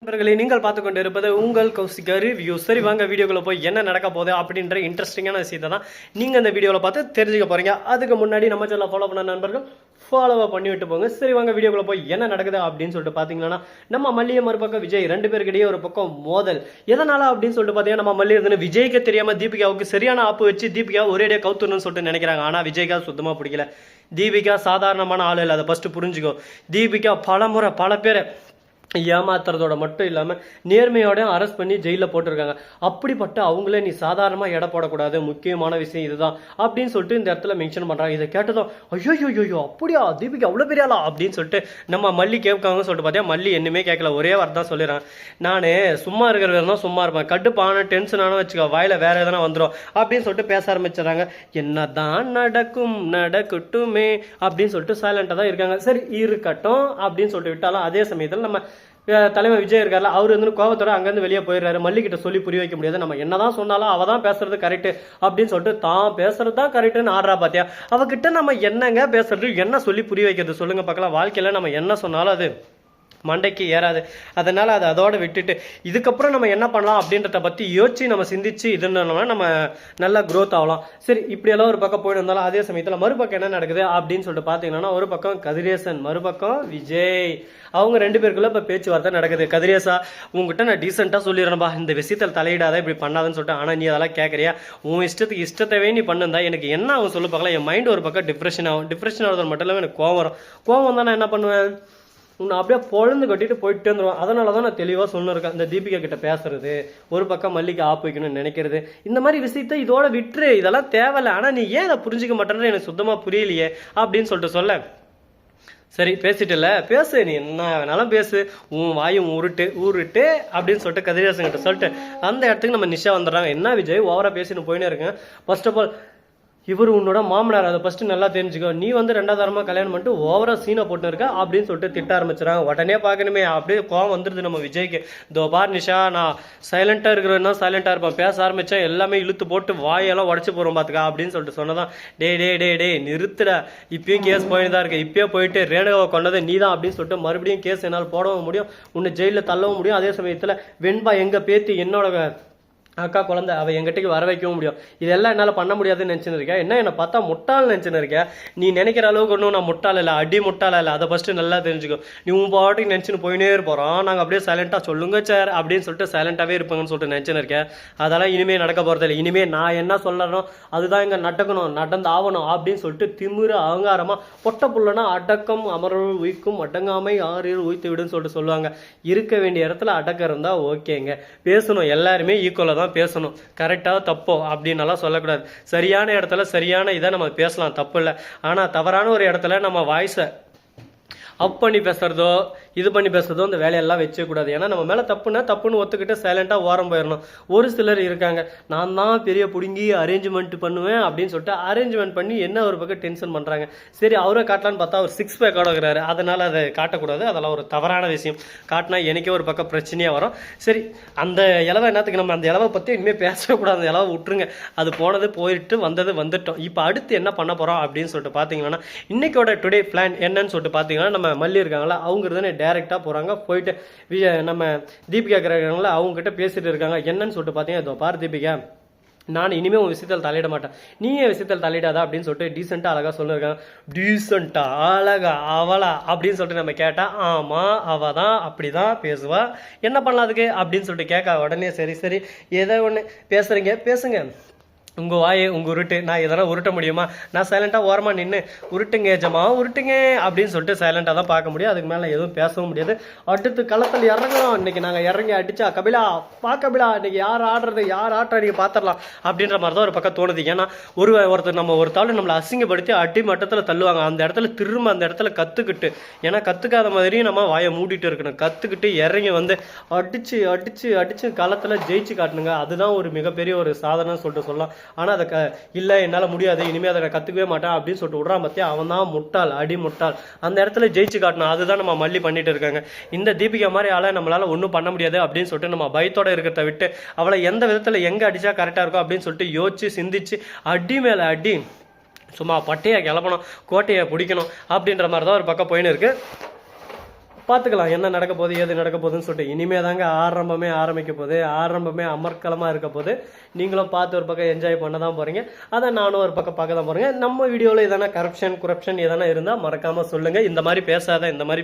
நண்பர்களே, நீங்கள் பார்த்து கொண்டு இருப்பது உங்கள் கௌசிகா ரிவ்யூ. சரி, வாங்க வீடியோக்குள்ள போய் என்ன நடக்க போகுது அப்படின்ற இன்ட்ரெஸ்டிங்கான விஷயத்தை தான் நீங்கள் இந்த வீடியோவில் பார்த்து தெரிஞ்சுக்க போறீங்க. அதுக்கு முன்னாடி நம்ம சேனல் ஃபாலோ பண்ண நண்பர்கள் ஃபாலோவை பண்ணி விட்டு போங்க. சரி, வாங்க வீடியோக்குள்ள போய் என்ன நடக்குது அப்படின்னு சொல்லிட்டு பார்த்தீங்கன்னா, நம்ம மல்லிகை மறுபக்கம் விஜய் ரெண்டு பேருக்கிடையே ஒரு பக்கம் மோதல். எதனால அப்படின்னு சொல்லிட்டு பார்த்தீங்கன்னா, நம்ம மல்லி இருந்து விஜய்க்கு தெரியாம தீபிகாவுக்கு சரியான ஆப்பு வச்சு தீபிகா ஒரேடியா கவுத்துணும்னு சொல்லிட்டு நினைக்கிறாங்க. ஆனால் விஜய்க்கா சுத்தமாக பிடிக்கல. தீபிகா சாதாரணமான ஆள் இல்லை, அதை ஃபர்ஸ்ட் புரிஞ்சுக்கோ. தீபிகா பல பேரை ஏமாத்துறதோட மட்டும் இல்லாமல் நேர்மையோட அரெஸ்ட் பண்ணி ஜெயிலில் போட்டிருக்காங்க. அப்படிப்பட்ட அவங்களே நீ சாதாரணமாக எடை போடக்கூடாது, முக்கியமான விஷயம் இதுதான் அப்படின்னு சொல்லிட்டு இந்த இடத்துல மென்ஷன் பண்ணுறாங்க. இதை கேட்டதும் ஐயோ அப்படியா தீபிகா அவ்வளோ பெரிய ஆளா அப்படின்னு சொல்லிட்டு நம்ம மல்லி கேட்காங்கன்னு சொல்லிட்டு பார்த்தியா, மல்லி என்னமே கேட்கல, ஒரே வார்த்தை தான் சொல்லிடுறேன். நான் சும்மா இருக்கிற தான் சும்மா இருப்பேன், கட்டுப்பான டென்ஷனான வச்சுக்கோ, வாயில வேற எதனா வந்துடும் அப்படின்னு சொல்லிட்டு பேச ஆரம்பிச்சிடறாங்க. என்னதான் நடக்கட்டுமே அப்படின்னு சொல்லிட்டு சைலண்டாக தான் இருக்காங்க. சரி இருக்கட்டும் அப்படின்னு சொல்லிட்டு விட்டாலும் அதே சமயத்தில் நம்ம தலைமை விஜய் இருக்கார்ல, அவர் வந்து கோபத்தோட அங்கேருந்து வெளியே போயிடுறாரு. மல்லிகிட்ட சொல்லி புரிய வைக்க முடியாது, நம்ம என்னதான் சொன்னாலும் அவ தான் பேசுறது கரெக்ட் அப்படின்னு சொல்லிட்டு தான் பேசுறது தான் கரெக்டுன்னு ஆடுறா. பாத்தியா, அவகிட்ட நம்ம என்னங்க பேசுறது, என்ன சொல்லி புரிய வைக்கிறது சொல்லுங்க பார்க்கலாம். வாழ்க்கையில நம்ம என்ன சொன்னாலும் அது மண்டைக்கு ஏறாது. அதனால அதை அதோட விட்டுட்டு இதுக்கப்புறம் நம்ம என்ன பண்ணலாம் அப்படின்றத பற்றி யோசிச்சு நம்ம சிந்திச்சு இதுன்னா நம்ம நல்லா க்ரோத் ஆகலாம். சரி, இப்படியெல்லாம் ஒரு பக்கம் போயிட்டு இருந்தாலும் அதே சமயத்தில் மறுபக்கம் என்ன நடக்குது அப்படின்னு சொல்லிட்டு பார்த்தீங்கன்னா, ஒரு பக்கம் கதிரேசன், மறுபக்கம் விஜய், அவங்க ரெண்டு பேருக்குள்ள இப்போ பேச்சுவார்த்தை நடக்குது. கதிரேசா, உங்ககிட்ட நான் டீசெண்டாக சொல்லிடுறேன்பா, இந்த விஷயத்தில் தலையிடாத, இப்படி பண்ணாதுன்னு சொல்லிட்டு. ஆனால் நீ அதெல்லாம் கேட்குறியா, உன் இஷ்டத்தவே நீ பண்ணுந்தா எனக்கு என்ன ஆகும் சொல்லு பார்க்கலாம். என் மைண்ட் ஒரு பக்கம் டிப்ரெஷன் ஆகுது மட்டும் இல்லாமல் எனக்கு கோவம் தான். நான் என்ன பண்ணுவேன், உன்னை அப்படியே பொழுந்து கட்டிட்டு போயிட்டே வந்துடுவான். அதனால தான் நான் தெளிவாக சொல்லிருக்கேன், இந்த தீபிகா கிட்ட பேசுறது, ஒரு பக்கம் மல்லிகை ஆப்பு வைக்கணும்னு நினைக்கிறது, இந்த மாதிரி விஷயத்த இதோட விட்டுரு, இதெல்லாம் தேவையில்லை. ஆனால் நீ ஏன் அதை புரிஞ்சிக்க மாட்டேன்னு எனக்கு சுத்தமாக புரியலையே அப்படின்னு சொல்லிட்டு சொல்ல. சரி பேசிட்டுல, பேசு, நீ என்ன வேணாலும் பேசு, உன் வாயும் ஊருட்டு அப்படின்னு சொல்லிட்டு கதிரேசன் கிட்ட சொல்லிட்டு அந்த இடத்துக்கு நம்ம நிஷா வந்துடுறாங்க. என்ன விஜய் ஓவரா பேசின்னு போயினே இருக்கேன், ஃபர்ஸ்ட் ஆஃப் ஆல் இவர் உன்னோட மாமனார், அதை ஃபர்ஸ்ட் நல்லா தெரிஞ்சுக்கோ. நீ வந்து ரெண்டாவது தரமா கல்யாணம் பண்ணிட்டு ஓவரா சீனை போட்டு இருக்க அப்படின்னு சொல்லிட்டு திட்ட ஆரம்பிச்சிடறாங்க. உடனே பார்க்கணுமே, அப்படியே கோவம் வந்துருது நம்ம விஜய்க்கு. இதோ பார் நிஷா, நான் சைலண்டா இருக்கிறேன்னா சைலண்டா இருப்பேன், பேச ஆரம்பிச்சேன் எல்லாமே இழுத்து போட்டு வாயெல்லாம் உடச்சு போறோம் பாத்துக்கா அப்படின்னு சொல்லிட்டு சொன்னதான். டே நிறுத்துட, இப்பயும் கேஸ் போயிட்டு தான் இருக்கு, இப்பயே போயிட்டு ரேணுகாவை கொண்டது நீ தான் அப்படின்னு சொல்லிட்டு மறுபடியும் கேஸ் என்னால் போடவும் முடியும், உன்னை ஜெயிலில் தள்ளவும் முடியும். அதே சமயத்தில் வெண்பா எங்க பேத்தி என்னோட அக்கா குழந்தை, அவள் எங்கிட்டக்கு வர வைக்கவும் முடியும். இதெல்லாம் என்னால் பண்ண முடியாதுன்னு நினச்சின்னு இருக்கேன். என்னை பார்த்தா முட்டாள் நினச்சின்னு இருக்கேன். நீ நினைக்கிற அளவுக்கு ஒன்றும் நான் முட்டாள் இல்லை, அடி முட்டாள் இல்லை, அதை ஃபஸ்ட்டு நல்லா தெரிஞ்சுக்கோ. நீ உன் பாட்டுக்கு நினச்சின்னு போயினே இருப்போம், நாங்கள் அப்படியே சைலண்டாக சொல்லுங்க சார் அப்படின்னு சொல்லிட்டு சைலண்டாகவே இருப்பாங்கன்னு சொல்லிட்டு நினச்சின்னு இருக்கேன். அதெல்லாம் இனிமேல் நடக்க போகிறதில்ல. இனிமேல் நான் என்ன சொல்லணும் அதுதான் இங்கே நடக்கணும், நடந்து ஆகணும் அப்படின்னு சொல்லிட்டு திமிரு அகங்காரமாக பொட்ட புள்ளனா அடக்கம் அமரல் உயிக்கும் அடங்காமை ஆறில் உயித்து விடுன்னு சொல்லிட்டு சொல்லுவாங்க. இருக்க வேண்டிய இடத்துல அடக்கம் இருந்தால் ஓகேங்க, பேசணும், எல்லாருமே ஈக்குவலாக தான் பேசணும். கரெக்டாக தப்போ அப்படின்னலாம் சொல்லக்கூடாது. சரியான இடத்துல சரியான இதை நம்ம பேசலாம், தப்பு இல்லை. ஆனால் தவறான ஒரு இடத்துல நம்ம வாய்ஸை அப் பண்ணி பேசுறதோ இது பண்ணி பேசுறதோ அந்த வேலையெல்லாம் வச்சக்கூடாது. ஏன்னா நம்ம மேலே தப்புன்னு ஒத்துக்கிட்டு சைலண்டாக ஓரம் போயிடணும். ஒரு சிலர் இருக்காங்க, நான் தான் பெரிய பிடுங்கி அரேஞ்ச்மெண்ட் பண்ணுவேன் அப்படின்னு சொல்லிட்டு அரேஞ்ச்மெண்ட் பண்ணி என்ன ஒரு பக்கம் டென்ஷன் பண்ணுறாங்க. சரி, அவரை காட்டலான்னு பார்த்தா அவர் 6 பேக்கோட இருக்கிறாரு, அதனால் அதை காட்டக்கூடாது. அதெல்லாம் ஒரு தவறான விஷயம். காட்டினா எனக்கே ஒரு பக்கம் பிரச்சனையாக வரும். சரி, அந்த இலவை என்னத்துக்கு, நம்ம அந்த இலவை பற்றி இனிமேல் பேசக்கூடாது, அந்த இலவை விட்டுருங்க. அது போனது போயிட்டு வந்துட்டோம். இப்போ அடுத்து என்ன பண்ண போகிறோம் அப்படின்னு சொல்லிட்டு பார்த்தீங்கன்னா, இன்னைக்கோட டுடே பிளான் என்னன்னு சொல்லிட்டு பார்த்தீங்கன்னா, நம்ம மல்லி இருக்காங்களா, அவங்க தானே டைரெக்டாக போகிறாங்க. போயிட்டு நம்ம தீபிகா இருக்கிறாங்களா, அவங்க கிட்ட பேசிட்டு இருக்காங்க. என்னன்னு சொல்லிட்டு பார்த்தீங்கன்னா, இதோ பார் தீபிகா, நான் இனிமேல் உன் விஷயத்தில் தலையிட மாட்டேன், நீ என் விஷயத்தில் தலையிடாதா அப்படின்னு சொல்லிட்டு டீசெண்டாக அழகாக சொல்லியிருக்காங்க. டீசெண்டா அழகா அவளா அப்படின்னு சொல்லிட்டு நம்ம கேட்டால், ஆமாம் அவள் தான் அப்படி தான் பேசுவா, என்ன பண்ணலாம் அதுக்கு அப்படின்னு சொல்லிட்டு கேட்க. உடனே சரி ஏதோ ஒன்று பேசுங்க, உங்கள் வாயை உங்கள் உருட்டு, நான் இதெல்லாம் உருட்ட முடியுமா, நான் சைலண்டாக ஓரமாக நின்று உருட்டுங்க அப்படின்னு சொல்லிட்டு சைலண்டாக தான் பார்க்க முடியும். அதுக்கு மேலே எதுவும் பேசவும் முடியாது. அடுத்து களத்தில் இறங்கணும், இன்னைக்கு நாங்கள் இறங்கி அடித்தா கபிலா இன்னைக்கு யார் ஆடுறது யார் ஆட்ட நீங்கள் பார்த்துடலாம் அப்படின்ற மாதிரி தான் ஒரு பக்கம் தோணுது. ஏன்னா ஒருத்தர் நம்ம ஒரு தாள் நம்மளை அசிங்கப்படுத்தி அடி மட்டத்தில் தள்ளுவாங்க. அந்த இடத்துல திரும்ப அந்த இடத்துல கற்றுக்கிட்டு, ஏன்னா கற்றுக்காத மாதிரியும் நம்ம வாயை மூடிட்டு இருக்கணும், கற்றுக்கிட்டு இறங்கி வந்து அடித்து களத்தில் ஜெயிச்சு காட்டணுங்க. அதுதான் ஒரு மிகப்பெரிய ஒரு சாதனைன்னு சொல்லிட்டு சொல்லலாம். ஆனால் அதை இல்லை என்னால் முடியாது, இனிமேல் அதை கற்றுக்கவே மாட்டேன் அப்படின்னு சொல்லிட்டு விட்றான் பார்த்தியா, அவன் தான் முட்டாள், அடி முட்டாள். அந்த இடத்துல ஜெயிச்சு காட்டணும். அதுதான் நம்ம மல்லி பண்ணிட்டு இருக்காங்க. இந்த தீபிகா மாதிரி ஆளை நம்மளால் ஒன்றும் பண்ண முடியாது அப்படின்னு சொல்லிட்டு நம்ம பயத்தோட இருக்கிறத விட்டு அவளை எந்த விதத்தில் எங்கே அடித்தா கரெக்டாக இருக்கும் அப்படின்னு சொல்லிட்டு யோசிச்சு சிந்திச்சு அடி மேலே அடி சும்மா பட்டையை கிளப்பணும், கோட்டையை பிடிக்கணும் அப்படின்ற மாதிரி தான் ஒரு பக்கம் போயின்னு இருக்குது. பார்த்துக்கலாம் என்ன நடக்க போகுது ஏது நடக்க போகுதுன்னு சொல்லிட்டு. இனிமே தாங்க ஆரம்பிக்க போகுது, ஆரம்பமே அமர்க்கலமாக இருக்க போகுது. நீங்களும் பார்த்து ஒரு பக்கம் என்ஜாய் பண்ண தான் போகிறீங்க, அதை நானும் ஒரு பக்கம் பார்க்க தான் போகிறேங்க. நம்ம வீடியோவில் எதனா குரப்ஷன் எதனா இருந்தால் மறக்காமல் சொல்லுங்கள். இந்த மாதிரி பேசாத, இந்த மாதிரி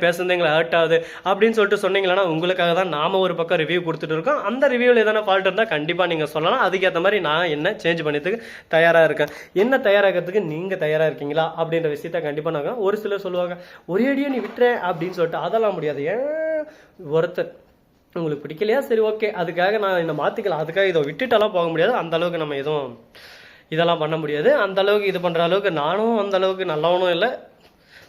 பேசுறது எங்களை ஹர்ட் ஆகுது அப்படின்னு சொல்லிட்டு சொன்னீங்களா உங்களுக்காக தான் நாம ஒரு பக்கம் ரிவ்யூ கொடுத்துட்டு இருக்கோம். அந்த ரிவ்யூவில் எதனா ஃபால்ட் இருந்தால் கண்டிப்பாக நீங்கள் சொல்லலாம். அதுக்கேற்ற மாதிரி நான் என்ன சேஞ்ச் பண்ணியதுக்கு தயாராக இருக்கேன். என்ன தயாராகிறதுக்கு நீங்கள் தயாராக இருக்கீங்களா அப்படின்ற விஷயத்த கண்டிப்பாக நாங்கள் ஒரு சிலர் சொல்லுவாங்க ஒரே அடியே நீ விட்டுற அப்படின்னு சொல்லிட்டு. அதெல்லாம் முடியாது. ஏன் ஒருத்தர் உங்களுக்கு பிடிக்கலையா, சரி ஓகே, அதுக்காக நான் என்னை மாற்றிக்கலாம், அதுக்காக இதை விட்டுட்டெல்லாம் போக முடியாது. அந்த அளவுக்கு நம்ம எதுவும் இதெல்லாம் பண்ண முடியாது. அந்த அளவுக்கு இது பண்ணுற அளவுக்கு நானும் அந்த அளவுக்கு நல்லவனும் இல்லை,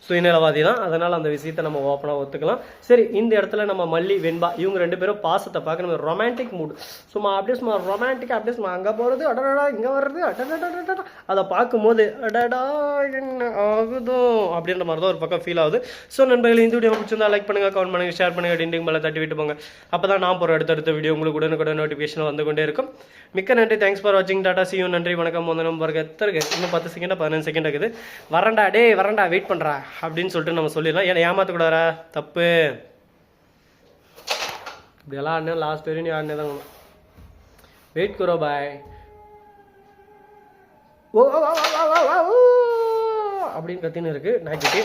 சுயநலவாதி தான். அதனால் அந்த விஷயத்தை நம்ம ஓப்பனாக ஒத்துக்கலாம். சரி, இந்த இடத்துல நம்ம மல்லி வெண்பா இவங்க 2 பேரும் பாசத்தை பார்க்க நம்ம ரொமான்டிக் மூடு சும்மா ரொமான்டிக்காக அப்படியே சும்மா அங்கே போகிறது அடடா இங்கே வர்றது அடடா அதை பார்க்கும்போது அடடா என்ன ஆகுதோ அப்படின்ற மாதிரி தான் ஒரு பக்கம் ஃபீல் ஆகுது. ஸோ நண்பர்கள், இந்த வீடியோ பிடிச்சிருந்தா லைக் பண்ணுங்கள், கமெண்ட் பண்ணுங்கள், ஷேர் பண்ணுங்கள், டிண்டிங் மேலே தட்டி விட்டு போங்க. அப்போ தான் நான் போகிற அடுத்தடுத்த வீடியோ உங்களுக்கு உடனுக்குடன் நோட்டிஃபிகேஷன் வந்து கொண்டே இருக்கும். மிக்க நன்றி, தேங்க்ஸ் ஃபார் வாட்சிங், டாடா, see you, நன்றி, வணக்கம். நம்பருக்கு எத்தனை இன்னும் 10 செகண்டா 15 செகண்ட் இருக்குது. வரண்டா வெயிட் பண்ணுறா அப்படின்னு சொல்லிட்டு நம்ம சொல்லிடலாம். ஏன்னா ஏமாற்றக்கூடாதா, தப்பு. இப்படியெல்லாம் ஆடினா லாஸ்ட் வரையும் நீ ஆடினே தான் வெயிட் கரோ பாய் ஓ அப்படின்னு கத்தின்னு இருக்கு நாய்க்குட்டி.